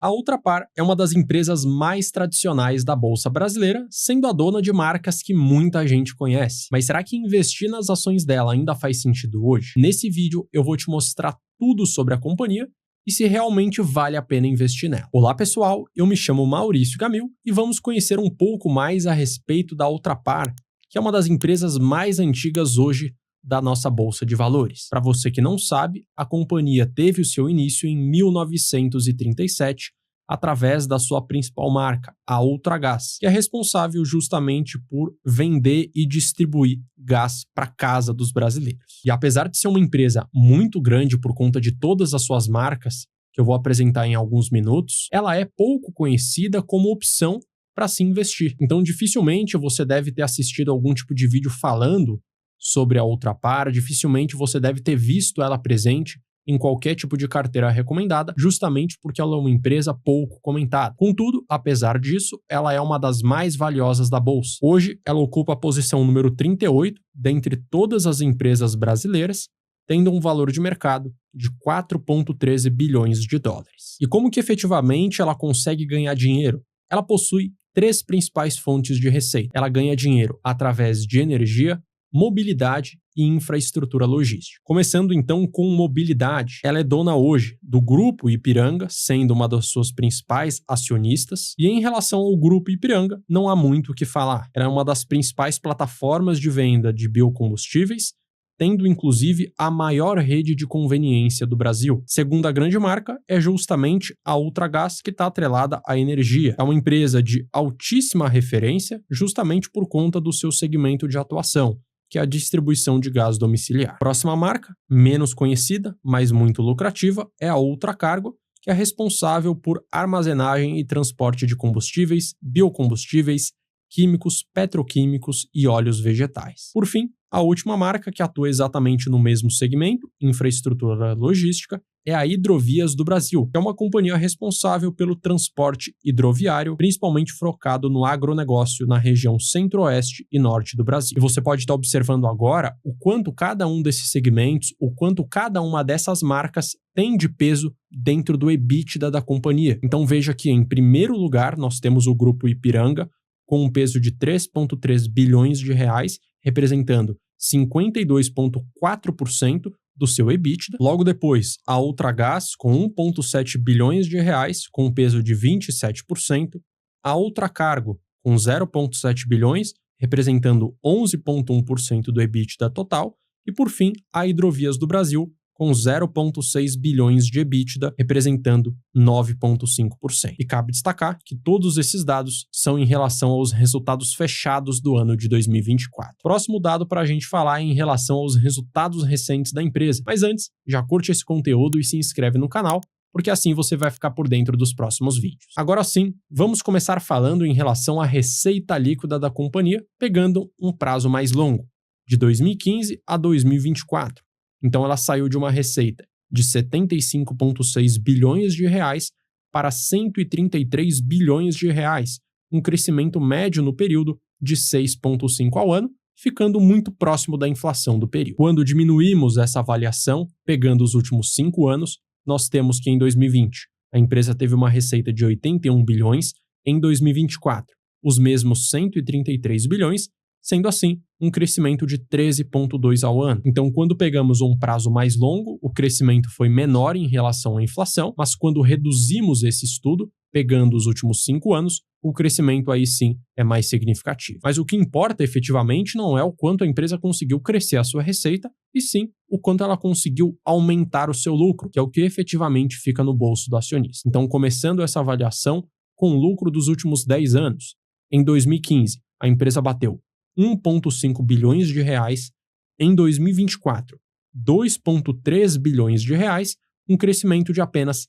A Ultrapar é uma das empresas mais tradicionais da Bolsa Brasileira, sendo a dona de marcas que muita gente conhece. Mas será que investir nas ações dela ainda faz sentido hoje? Nesse vídeo eu vou te mostrar tudo sobre a companhia e se realmente vale a pena investir nela. Olá pessoal, eu me chamo Maurício Gamil e vamos conhecer um pouco mais a respeito da Ultrapar, que é uma das empresas mais antigas hoje da nossa Bolsa de Valores. Para você que não sabe, a companhia teve o seu início em 1937 através da sua principal marca, a Ultragaz, que é responsável justamente por vender e distribuir gás para casa dos brasileiros. E apesar de ser uma empresa muito grande por conta de todas as suas marcas, que eu vou apresentar em alguns minutos, ela é pouco conhecida como opção para se investir. Então dificilmente você deve ter assistido algum tipo de vídeo falando sobre a Ultrapar, dificilmente você deve ter visto ela presente em qualquer tipo de carteira recomendada, justamente porque ela é uma empresa pouco comentada. Contudo, apesar disso, ela é uma das mais valiosas da bolsa. Hoje, ela ocupa a posição número 38 dentre todas as empresas brasileiras, tendo um valor de mercado de 4,13 bilhões de dólares. E como que efetivamente ela consegue ganhar dinheiro? Ela possui três principais fontes de receita. Ela ganha dinheiro através de energia, mobilidade e infraestrutura logística. Começando então com mobilidade, ela é dona hoje do Grupo Ipiranga, sendo uma das suas principais acionistas, e em relação ao Grupo Ipiranga, não há muito o que falar. Ela é uma das principais plataformas de venda de biocombustíveis, tendo inclusive a maior rede de conveniência do Brasil. Segunda grande marca é justamente a Ultragaz, que está atrelada à energia. É uma empresa de altíssima referência, justamente por conta do seu segmento de atuação, que é a distribuição de gás domiciliar. Próxima marca, menos conhecida, mas muito lucrativa, é a Ultracargo, que é responsável por armazenagem e transporte de combustíveis, biocombustíveis, químicos, petroquímicos e óleos vegetais. Por fim, a última marca que atua exatamente no mesmo segmento, infraestrutura logística, é a Hidrovias do Brasil, que é uma companhia responsável pelo transporte hidroviário, principalmente focado no agronegócio na região centro-oeste e norte do Brasil. E você pode estar observando agora o quanto cada um desses segmentos, o quanto cada uma dessas marcas tem de peso dentro do EBITDA da companhia. Então veja que em primeiro lugar nós temos o Grupo Ipiranga, com um peso de 3,3 bilhões de reais, representando 52,4% do seu EBITDA. Logo depois, a Ultragaz, com 1,7 bilhões de reais, com um peso de 27%. A Ultracargo, com 0,7 bilhões, representando 11,1% do EBITDA total. E, por fim, a Hidrovias do Brasil, com 0,6 bilhões de EBITDA, representando 9,5%. E cabe destacar que todos esses dados são em relação aos resultados fechados do ano de 2024. Próximo dado para a gente falar é em relação aos resultados recentes da empresa. Mas antes, já curte esse conteúdo e se inscreve no canal, porque assim você vai ficar por dentro dos próximos vídeos. Agora sim, vamos começar falando em relação à receita líquida da companhia, pegando um prazo mais longo, de 2015 a 2024. Então ela saiu de uma receita de 75,6 bilhões de reais para 133 bilhões de reais, um crescimento médio no período de 6,5% ao ano, ficando muito próximo da inflação do período. Quando diminuímos essa avaliação, pegando os últimos 5 anos, nós temos que em 2020 a empresa teve uma receita de 81 bilhões, em 2024 os mesmos 133 bilhões, sendo assim, um crescimento de 13,2% ao ano. Então, quando pegamos um prazo mais longo, o crescimento foi menor em relação à inflação, mas quando reduzimos esse estudo, pegando os últimos 5 anos, o crescimento aí sim é mais significativo. Mas o que importa efetivamente não é o quanto a empresa conseguiu crescer a sua receita, e sim o quanto ela conseguiu aumentar o seu lucro, que é o que efetivamente fica no bolso do acionista. Então, começando essa avaliação com o lucro dos últimos 10 anos, em 2015, a empresa bateu 1,5 bilhões de reais, em 2024, 2,3 bilhões de reais, um crescimento de apenas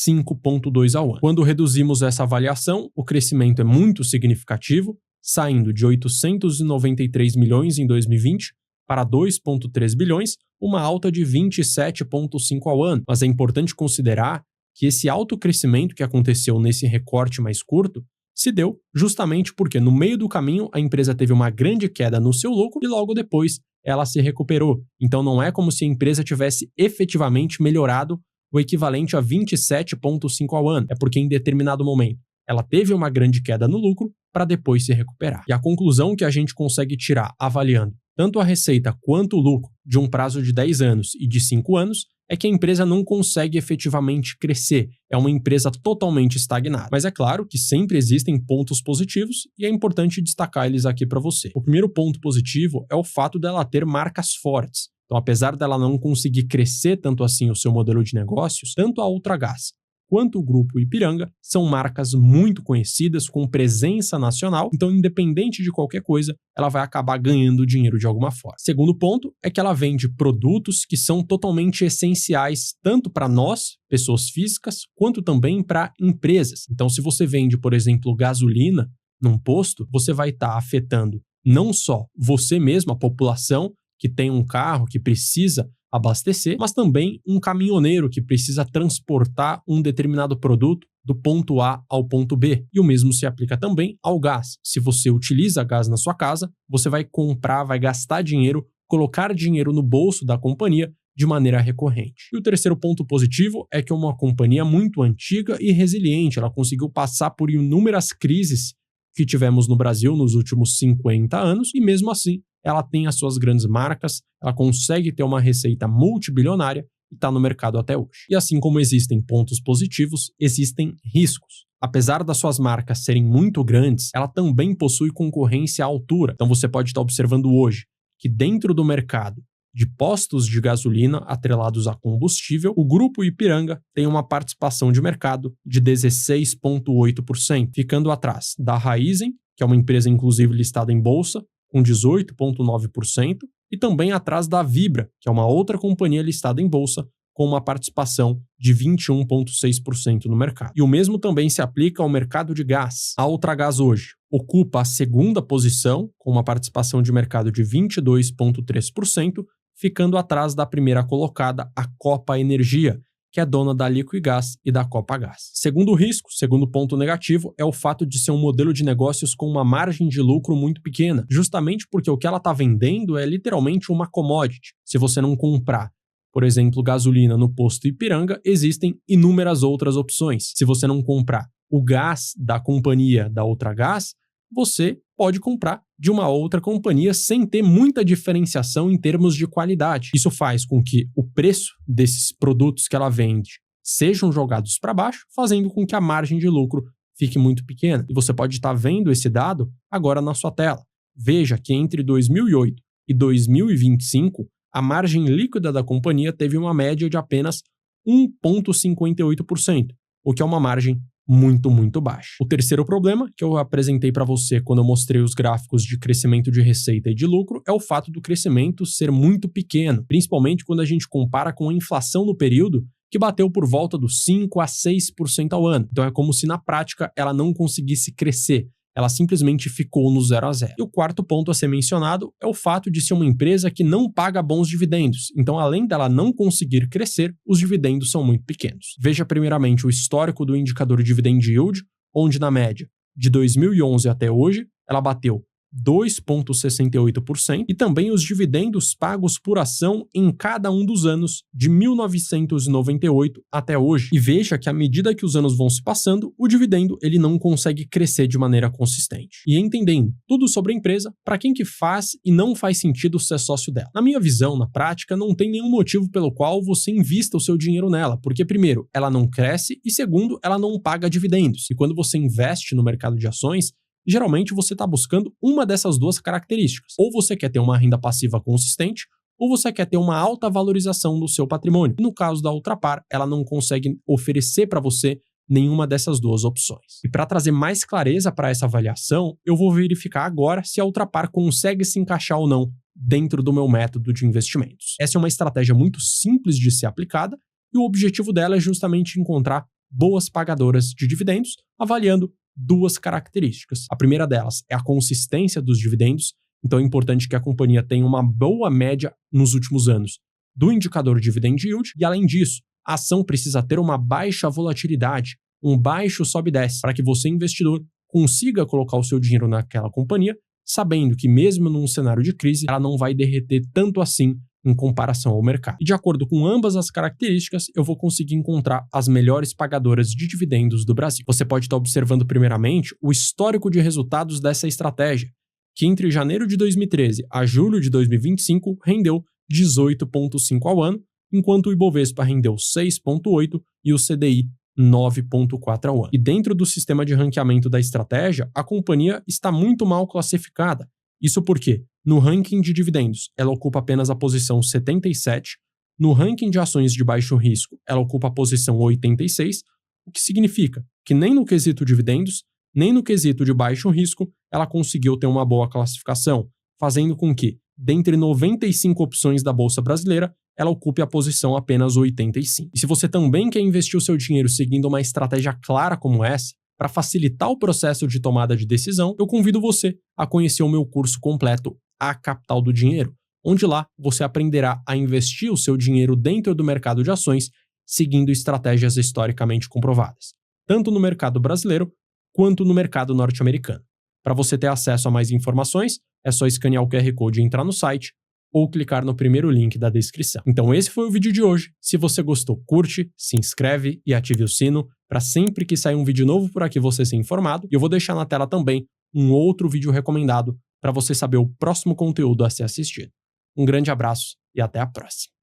5,2% ao ano. Quando reduzimos essa avaliação, o crescimento é muito significativo, saindo de 893 milhões em 2020 para 2,3 bilhões, uma alta de 27,5% ao ano. Mas é importante considerar que esse alto crescimento que aconteceu nesse recorte mais curto se deu justamente porque no meio do caminho a empresa teve uma grande queda no seu lucro e logo depois ela se recuperou. Então não é como se a empresa tivesse efetivamente melhorado o equivalente a 27,5 ao ano. É porque em determinado momento ela teve uma grande queda no lucro para depois se recuperar. E a conclusão que a gente consegue tirar avaliando tanto a receita quanto o lucro de um prazo de 10 anos e de 5 anos é que a empresa não consegue efetivamente crescer, é uma empresa totalmente estagnada. Mas é claro que sempre existem pontos positivos e é importante destacar eles aqui para você. O primeiro ponto positivo é o fato dela ter marcas fortes. Então, apesar dela não conseguir crescer tanto assim o seu modelo de negócios, tanto a Ultragaz quanto o Grupo Ipiranga são marcas muito conhecidas, com presença nacional, então independente de qualquer coisa, ela vai acabar ganhando dinheiro de alguma forma. Segundo ponto é que ela vende produtos que são totalmente essenciais tanto para nós, pessoas físicas, quanto também para empresas. Então se você vende, por exemplo, gasolina num posto, você vai estar afetando não só você mesmo, a população que tem um carro, que precisa abastecer, mas também um caminhoneiro que precisa transportar um determinado produto do ponto A ao ponto B. E o mesmo se aplica também ao gás. Se você utiliza gás na sua casa, você vai comprar, vai gastar dinheiro, colocar dinheiro no bolso da companhia de maneira recorrente. E o terceiro ponto positivo é que é uma companhia muito antiga e resiliente. Ela conseguiu passar por inúmeras crises que tivemos no Brasil nos últimos 50 anos e mesmo assim ela tem as suas grandes marcas, ela consegue ter uma receita multibilionária e está no mercado até hoje. E assim como existem pontos positivos, existem riscos. Apesar das suas marcas serem muito grandes, ela também possui concorrência à altura. Então você pode estar observando hoje que dentro do mercado de postos de gasolina atrelados a combustível, o Grupo Ipiranga tem uma participação de mercado de 16,8%, ficando atrás da Raízen, que é uma empresa inclusive listada em bolsa, com 18,9%, e também atrás da Vibra, que é uma outra companhia listada em bolsa, com uma participação de 21,6% no mercado. E o mesmo também se aplica ao mercado de gás. A Ultragaz hoje ocupa a segunda posição, com uma participação de mercado de 22,3%, ficando atrás da primeira colocada, a Copa Energia, que é dona da Liquigás e da Copagaz. Segundo risco, segundo ponto negativo, é o fato de ser um modelo de negócios com uma margem de lucro muito pequena, justamente porque o que ela está vendendo é literalmente uma commodity. Se você não comprar, por exemplo, gasolina no posto Ipiranga, existem inúmeras outras opções. Se você não comprar o gás da companhia da Ultragaz, você pode comprar de uma outra companhia sem ter muita diferenciação em termos de qualidade. Isso faz com que o preço desses produtos que ela vende sejam jogados para baixo, fazendo com que a margem de lucro fique muito pequena. E você pode estar vendo esse dado agora na sua tela. Veja que entre 2008 e 2025, a margem líquida da companhia teve uma média de apenas 1,58%, o que é uma margem muito baixa. O terceiro problema que eu apresentei para você quando eu mostrei os gráficos de crescimento de receita e de lucro é o fato do crescimento ser muito pequeno, principalmente quando a gente compara com a inflação no período, que bateu por volta dos 5 a 6% ao ano. Então é como se na prática ela não conseguisse crescer. Ela simplesmente ficou no 0 a 0. E o quarto ponto a ser mencionado é o fato de ser uma empresa que não paga bons dividendos. Então, além dela não conseguir crescer, os dividendos são muito pequenos. Veja primeiramente o histórico do indicador Dividend Yield, onde na média de 2011 até hoje, ela bateu 2,68% e também os dividendos pagos por ação em cada um dos anos de 1998 até hoje. E veja que à medida que os anos vão se passando, o dividendo ele não consegue crescer de maneira consistente. E entendendo tudo sobre a empresa, para quem que faz e não faz sentido ser sócio dela? Na minha visão, na prática, não tem nenhum motivo pelo qual você invista o seu dinheiro nela, porque primeiro, ela não cresce e segundo, ela não paga dividendos. E quando você investe no mercado de ações, geralmente você está buscando uma dessas duas características. Ou você quer ter uma renda passiva consistente, ou você quer ter uma alta valorização do seu patrimônio. No caso da Ultrapar, ela não consegue oferecer para você nenhuma dessas duas opções. E para trazer mais clareza para essa avaliação, eu vou verificar agora se a Ultrapar consegue se encaixar ou não dentro do meu método de investimentos. Essa é uma estratégia muito simples de ser aplicada e o objetivo dela é justamente encontrar boas pagadoras de dividendos, avaliando duas características. A primeira delas é a consistência dos dividendos, então é importante que a companhia tenha uma boa média nos últimos anos do indicador Dividend Yield e, além disso, a ação precisa ter uma baixa volatilidade, um baixo sobe e desce, para que você, investidor, consiga colocar o seu dinheiro naquela companhia, sabendo que mesmo num cenário de crise, ela não vai derreter tanto assim em comparação ao mercado. E de acordo com ambas as características, eu vou conseguir encontrar as melhores pagadoras de dividendos do Brasil. Você pode estar observando primeiramente o histórico de resultados dessa estratégia, que entre janeiro de 2013 a julho de 2025 rendeu 18,5 ao ano, enquanto o Ibovespa rendeu 6,8 e o CDI 9,4 ao ano. E dentro do sistema de ranqueamento da estratégia, a companhia está muito mal classificada. Isso porque, no ranking de dividendos, ela ocupa apenas a posição 77, no ranking de ações de baixo risco, ela ocupa a posição 86, o que significa que nem no quesito dividendos, nem no quesito de baixo risco, ela conseguiu ter uma boa classificação, fazendo com que, dentre 95 opções da Bolsa Brasileira, ela ocupe a posição apenas 85. E se você também quer investir o seu dinheiro seguindo uma estratégia clara como essa, para facilitar o processo de tomada de decisão, eu convido você a conhecer o meu curso completo, A Capital do Dinheiro, onde lá você aprenderá a investir o seu dinheiro dentro do mercado de ações, seguindo estratégias historicamente comprovadas, tanto no mercado brasileiro quanto no mercado norte-americano. Para você ter acesso a mais informações, é só escanear o QR Code e entrar no site, ou clicar no primeiro link da descrição. Então esse foi o vídeo de hoje. Se você gostou, curte, se inscreve e ative o sino para sempre que sair um vídeo novo por aqui você ser informado. E eu vou deixar na tela também um outro vídeo recomendado para você saber o próximo conteúdo a ser assistido. Um grande abraço e até a próxima.